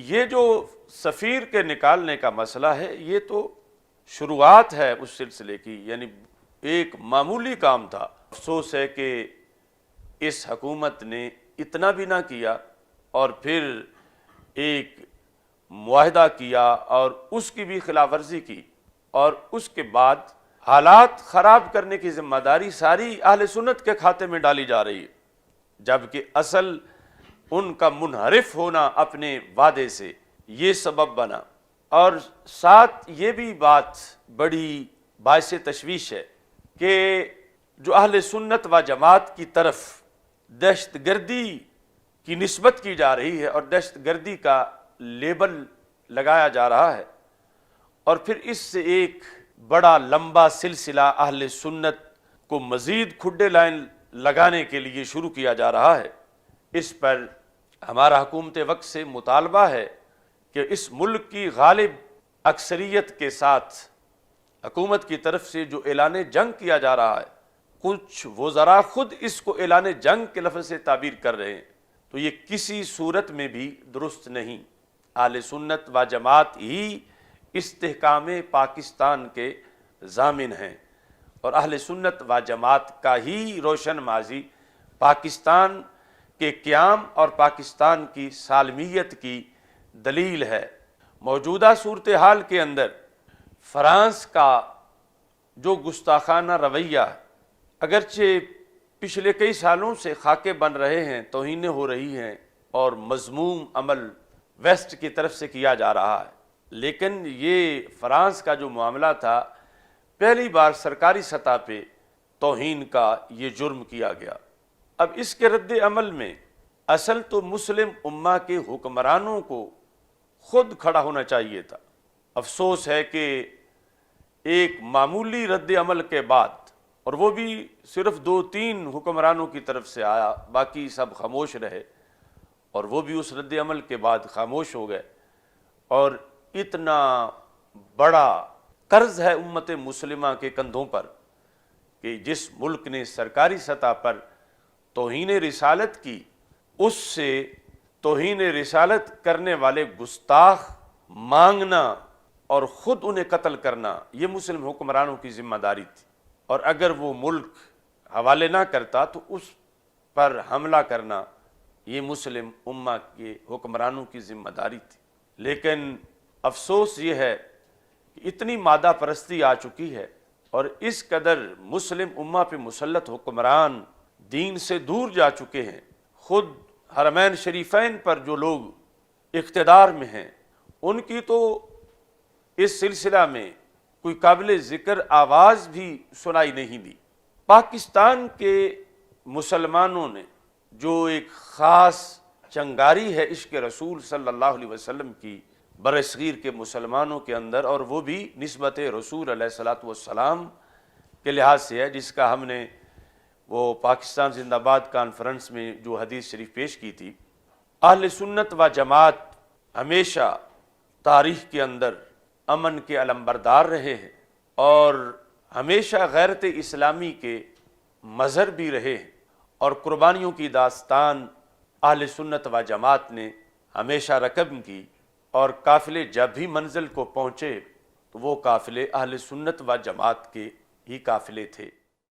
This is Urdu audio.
یہ جو سفیر کے نکالنے کا مسئلہ ہے یہ تو شروعات ہے اس سلسلے کی، یعنی ایک معمولی کام تھا۔ افسوس ہے کہ اس حکومت نے اتنا بھی نہ کیا اور پھر ایک معاہدہ کیا اور اس کی بھی خلاف ورزی کی، اور اس کے بعد حالات خراب کرنے کی ذمہ داری ساری اہل سنت کے کھاتے میں ڈالی جا رہی ہے، جبکہ اصل ان کا منحرف ہونا اپنے وعدے سے یہ سبب بنا۔ اور ساتھ یہ بھی بات بڑی باعث تشویش ہے کہ جو اہل سنت و جماعت کی طرف دہشت گردی کی نسبت کی جا رہی ہے اور دہشت گردی کا لیبل لگایا جا رہا ہے، اور پھر اس سے ایک بڑا لمبا سلسلہ اہل سنت کو مزید کھڈے لائن لگانے کے لیے شروع کیا جا رہا ہے، اس پر ہمارا حکومت وقت سے مطالبہ ہے کہ اس ملک کی غالب اکثریت کے ساتھ حکومت کی طرف سے جو اعلان جنگ کیا جا رہا ہے، کچھ وزراء خود اس کو اعلان جنگ کے لفظ سے تعبیر کر رہے ہیں، تو یہ کسی صورت میں بھی درست نہیں۔ اہل سنت و جماعت ہی استحکام پاکستان کے ضامن ہیں، اور اہل سنت و جماعت کا ہی روشن ماضی پاکستان کے قیام اور پاکستان کی سالمیت کی دلیل ہے۔ موجودہ صورتحال کے اندر فرانس کا جو گستاخانہ رویہ اگرچہ پچھلے کئی سالوں سے خاکے بن رہے ہیں، توہینیں ہو رہی ہیں اور مذموم عمل ویسٹ کی طرف سے کیا جا رہا ہے، لیکن یہ فرانس کا جو معاملہ تھا پہلی بار سرکاری سطح پہ توہین کا یہ جرم کیا گیا۔ اب اس کے رد عمل میں اصل تو مسلم امہ کے حکمرانوں کو خود کھڑا ہونا چاہیے تھا۔ افسوس ہے کہ ایک معمولی رد عمل کے بعد، اور وہ بھی صرف 2-3 حکمرانوں کی طرف سے آیا، باقی سب خاموش رہے، اور وہ بھی اس رد عمل کے بعد خاموش ہو گئے، اور اتنا بڑا قرض ہے امت مسلمہ کے کندھوں پر کہ جس ملک نے سرکاری سطح پر توہین رسالت کی، اس سے توہین رسالت کرنے والے گستاخ مانگنا اور خود انہیں قتل کرنا یہ مسلم حکمرانوں کی ذمہ داری تھی، اور اگر وہ ملک حوالے نہ کرتا تو اس پر حملہ کرنا یہ مسلم امہ کے حکمرانوں کی ذمہ داری تھی۔ لیکن افسوس یہ ہے کہ اتنی مادہ پرستی آ چکی ہے اور اس قدر مسلم امہ پہ مسلط حکمران دین سے دور جا چکے ہیں، خود حرمین شریفین پر جو لوگ اقتدار میں ہیں ان کی تو اس سلسلہ میں کوئی قابل ذکر آواز بھی سنائی نہیں دی۔ پاکستان کے مسلمانوں نے جو ایک خاص چنگاری ہے عشق رسول صلی اللہ علیہ وسلم کی برصغیر کے مسلمانوں کے اندر، اور وہ بھی نسبت رسول علیہ الصلوۃ والسلام کے لحاظ سے ہے، جس کا ہم نے وہ پاکستان زندہ باد کانفرنس میں جو حدیث شریف پیش کی تھی۔ اہل سنت و جماعت ہمیشہ تاریخ کے اندر امن کے علمبردار رہے ہیں اور ہمیشہ غیرت اسلامی کے مظہر بھی رہے ہیں، اور قربانیوں کی داستان اہل سنت و جماعت نے ہمیشہ رقم کی، اور قافلے جب بھی منزل کو پہنچے تو وہ قافلے اہل سنت و جماعت کے ہی قافلے تھے۔